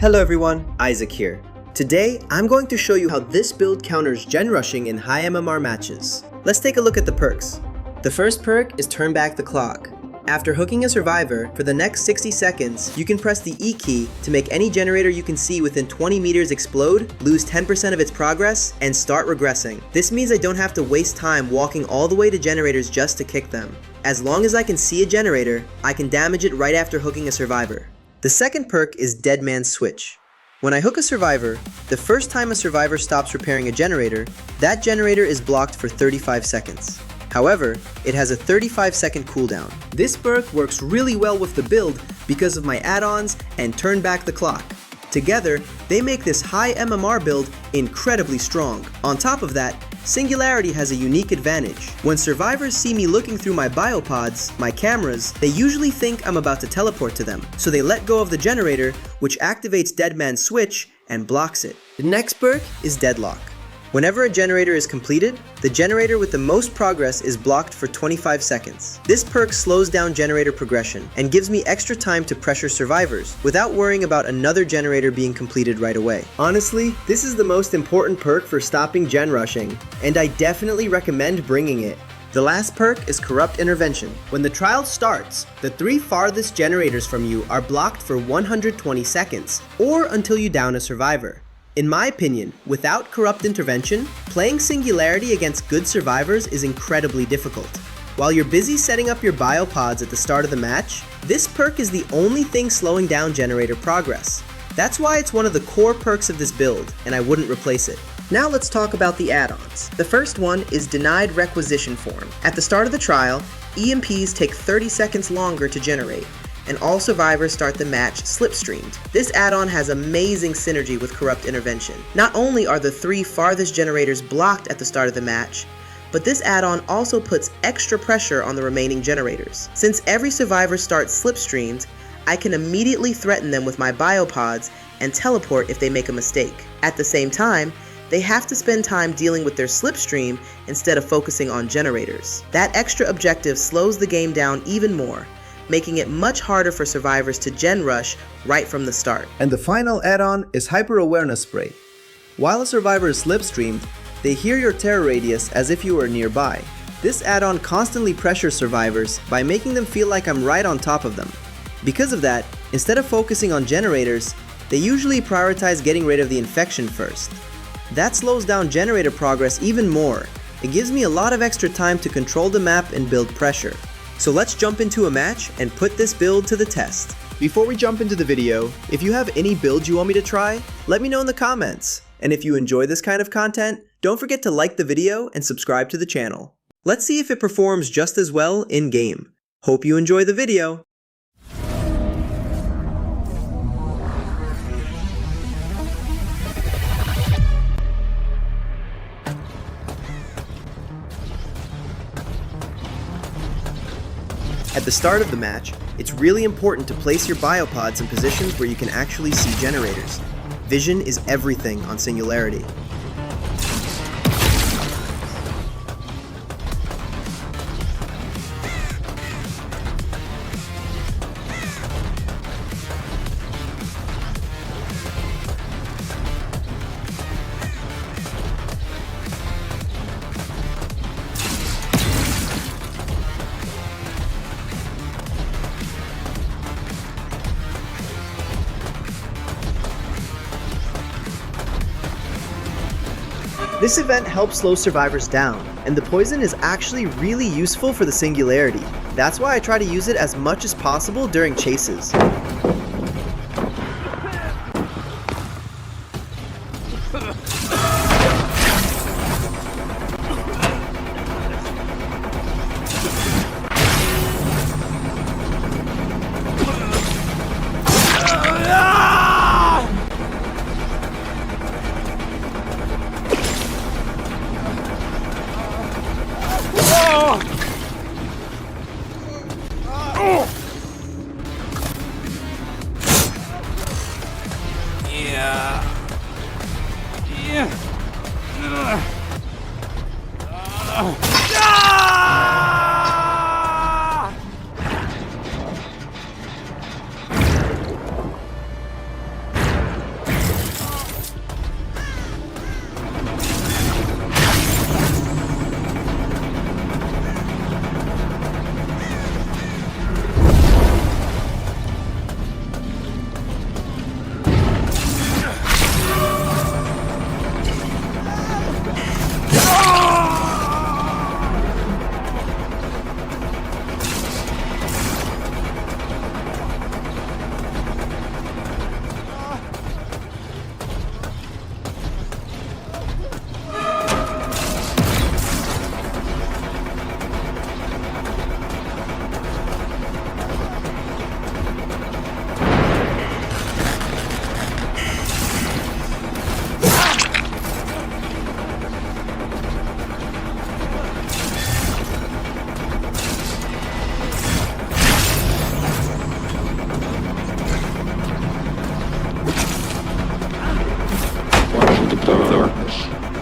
Hello everyone, Isaac here. Today, I'm going to show you how this build counters gen rushing in high MMR matches. Let's take a look at the perks. The first perk is Turn Back the Clock. After hooking a survivor, for the next 60 seconds, you can press the E key to make any generator you can see within 20 meters explode, lose 10% of its progress, and start regressing. This means I don't have to waste time walking all the way to generators just to kick them. As long as I can see a generator, I can damage it right after hooking a survivor. The second perk is Dead Man's Switch. When I hook a survivor, the first time a survivor stops repairing a generator, that generator is blocked for 35 seconds. However, it has a 35-second cooldown. This perk works really well with the build because of my add-ons and Turn Back the Clock. Together, they make this high MMR build incredibly strong. On top of that, Singularity has a unique advantage. When survivors see me looking through my biopods, my cameras, they usually think I'm about to teleport to them, so they let go of the generator, which activates Dead Man's Switch and blocks it. The next perk is Deadlock. Whenever a generator is completed, the generator with the most progress is blocked for 25 seconds. This perk slows down generator progression and gives me extra time to pressure survivors without worrying about another generator being completed right away. Honestly, this is the most important perk for stopping gen rushing, and I definitely recommend bringing it. The last perk is Corrupt Intervention. When the trial starts, the 3 farthest generators from you are blocked for 120 seconds, or until you down a survivor. In my opinion, without Corrupt Intervention, playing Singularity against good survivors is incredibly difficult. While you're busy setting up your biopods at the start of the match, this perk is the only thing slowing down generator progress. That's why it's one of the core perks of this build, and I wouldn't replace it. Now let's talk about the add-ons. The first one is Denied Requisition Form. At the start of the trial, EMPs take 30 seconds longer to generate, and all survivors start the match slipstreamed. This add-on has amazing synergy with Corrupt Intervention. Not only are the 3 farthest generators blocked at the start of the match, but this add-on also puts extra pressure on the remaining generators. Since every survivor starts slipstreamed, I can immediately threaten them with my biopods and teleport if they make a mistake. At the same time, they have to spend time dealing with their slipstream instead of focusing on generators. That extra objective slows the game down even more, making it much harder for survivors to gen rush right from the start. And the final add-on is Hyperawareness Spray. While a survivor is slipstreamed, they hear your terror radius as if you were nearby. This add-on constantly pressures survivors by making them feel like I'm right on top of them. Because of that, instead of focusing on generators, they usually prioritize getting rid of the infection first. That slows down generator progress even more. It gives me a lot of extra time to control the map and build pressure. So let's jump into a match and put this build to the test. Before we jump into the video, if you have any builds you want me to try, let me know in the comments. And if you enjoy this kind of content, don't forget to like the video and subscribe to the channel. Let's see if it performs just as well in-game. Hope you enjoy the video. At the start of the match, it's really important to place your biopods in positions where you can actually see generators. Vision is everything on Singularity. This event helps slow survivors down, and the poison is actually really useful for the Singularity. That's why I try to use it as much as possible during chases.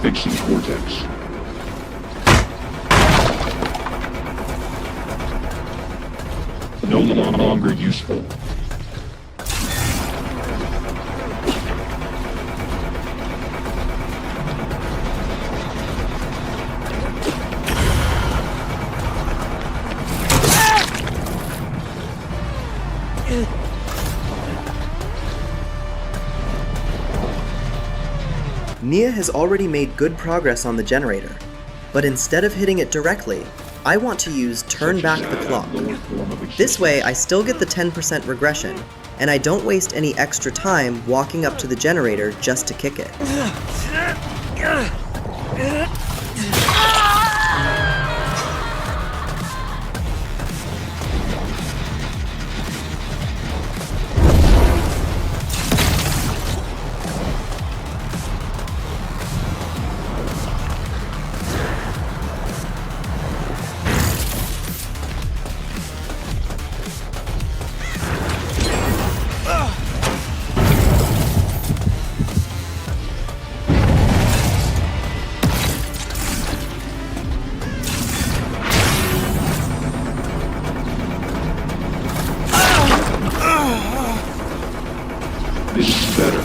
Fixing cortex. No longer useful. Nia has already made good progress on the generator, but instead of hitting it directly, I want to use turn back the clock. This way I still get the 10% regression, and I don't waste any extra time walking up to the generator just to kick it. This is better.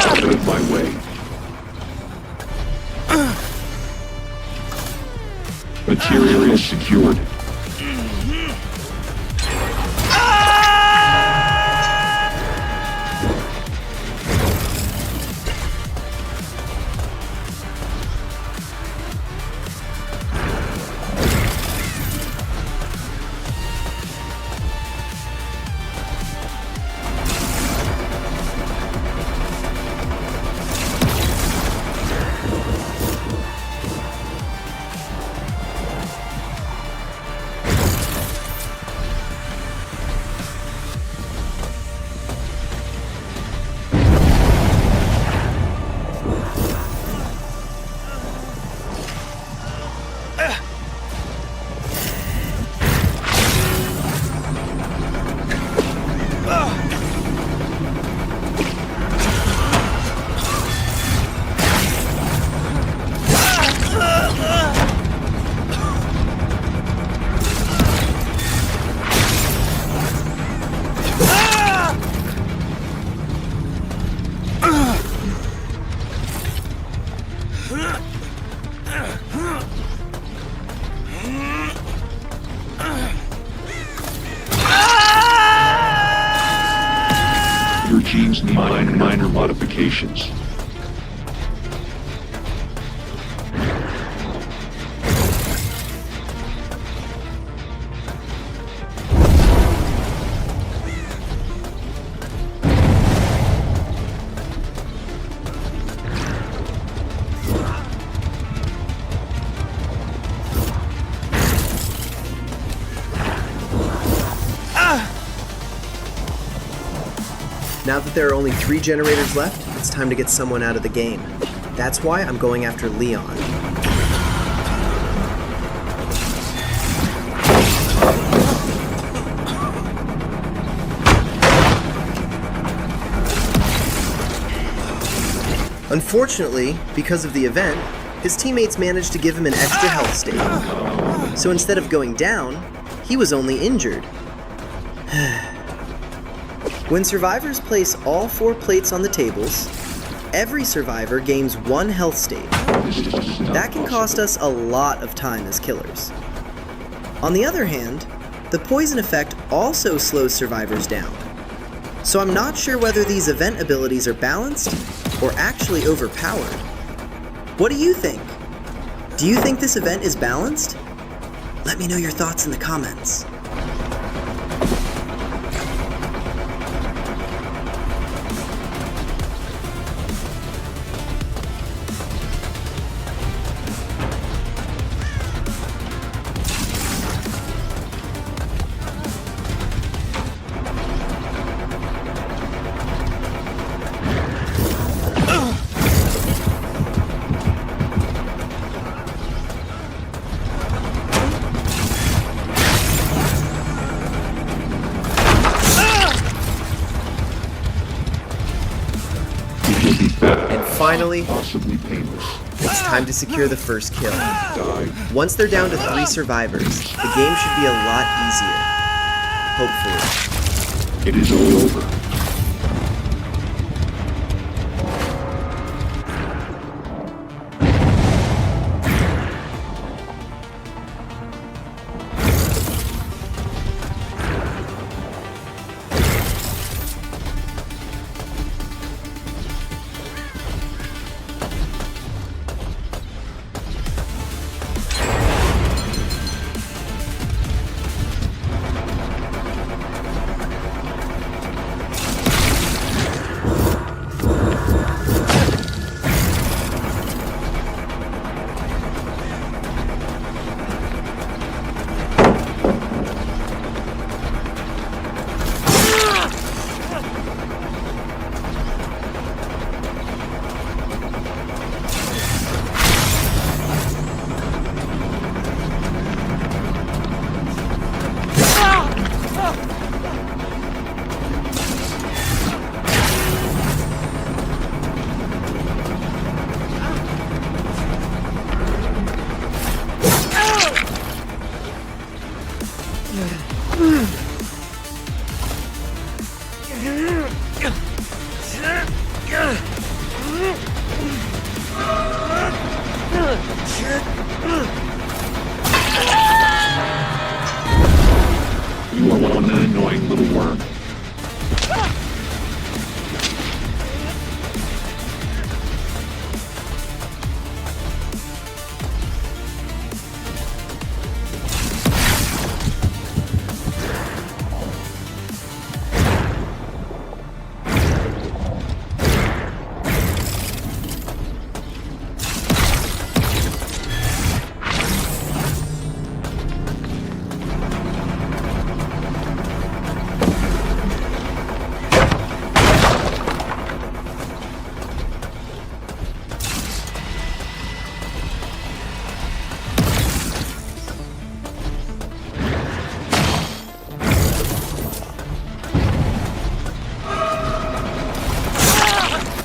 Out of my way. Material is secured. Your genes need minor modifications. Now that there are only 3 generators left, it's time to get someone out of the game. That's why I'm going after Leon. Unfortunately, because of the event, his teammates managed to give him an extra health state. So instead of going down, he was only injured. When survivors place all 4 plates on the tables, every survivor gains 1 health state. That can cost us a lot of time as killers. On the other hand, the poison effect also slows survivors down. So I'm not sure whether these event abilities are balanced or actually overpowered. What do you think? Do you think this event is balanced? Let me know your thoughts in the comments. finally, Possibly painless. it's time to secure the first kill. Die. Once they're down to 3 survivors, the game should be a lot easier. Hopefully. It is all over. You are one annoying little worm.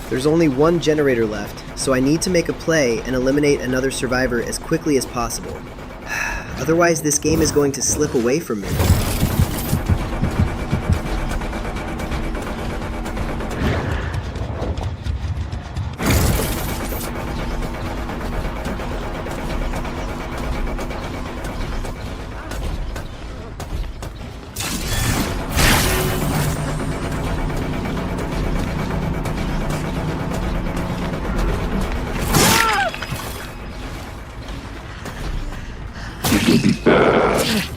There's only one generator left, so I need to make a play and eliminate another survivor as quickly as possible. Otherwise, this game is going to slip away from me.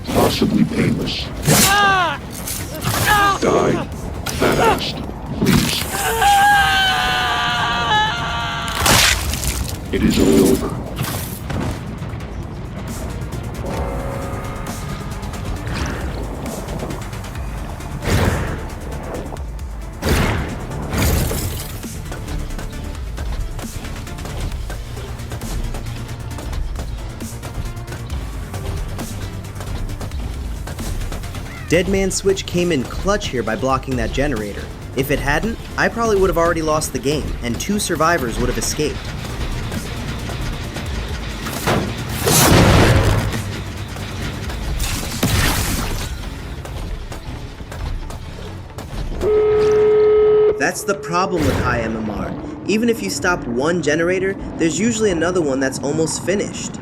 Possibly painless. Die fast, please. It is all over. Dead Man's Switch came in clutch here by blocking that generator. If it hadn't, I probably would have already lost the game, and 2 survivors would have escaped. That's the problem with high MMR. Even if you stop one generator, there's usually another one that's almost finished.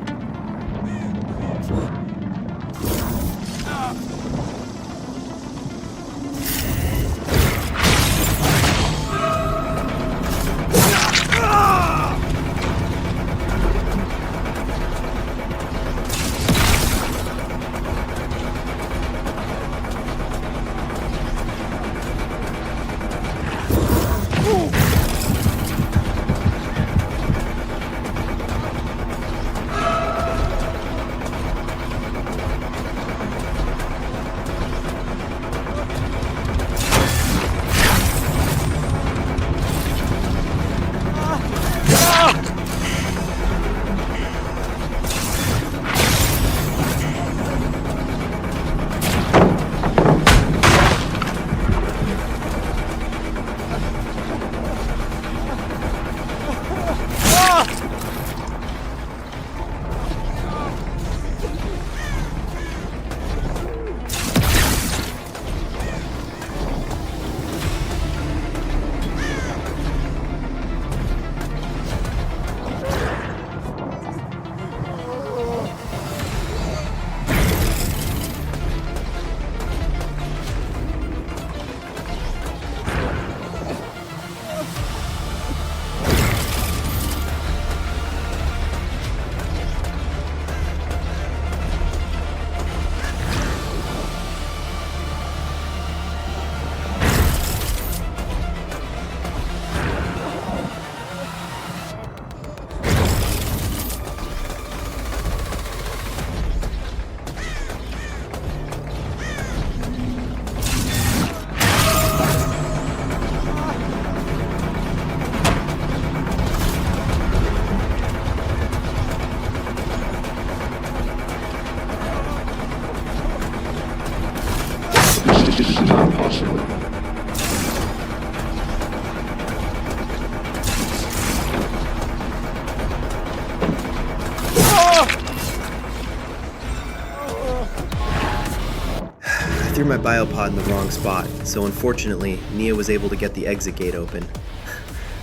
threw my biopod in the wrong spot, so unfortunately, Nia was able to get the exit gate open.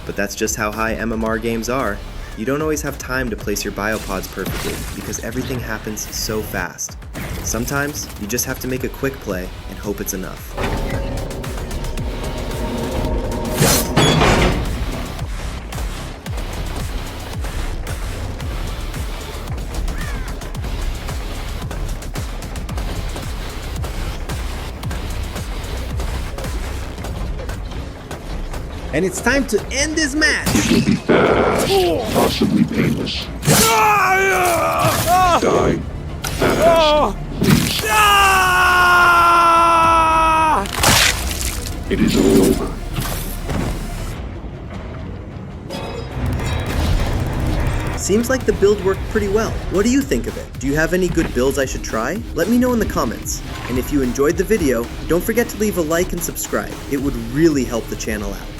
But that's just how high MMR games are. You don't always have time to place your biopods perfectly because everything happens so fast. Sometimes, you just have to make a quick play and hope it's enough. And it's time to end this match! It will be fast, possibly painless. Die fast, please. It is over. Seems like the build worked pretty well. What do you think of it? Do you have any good builds I should try? Let me know in the comments. And if you enjoyed the video, don't forget to leave a like and subscribe. It would really help the channel out.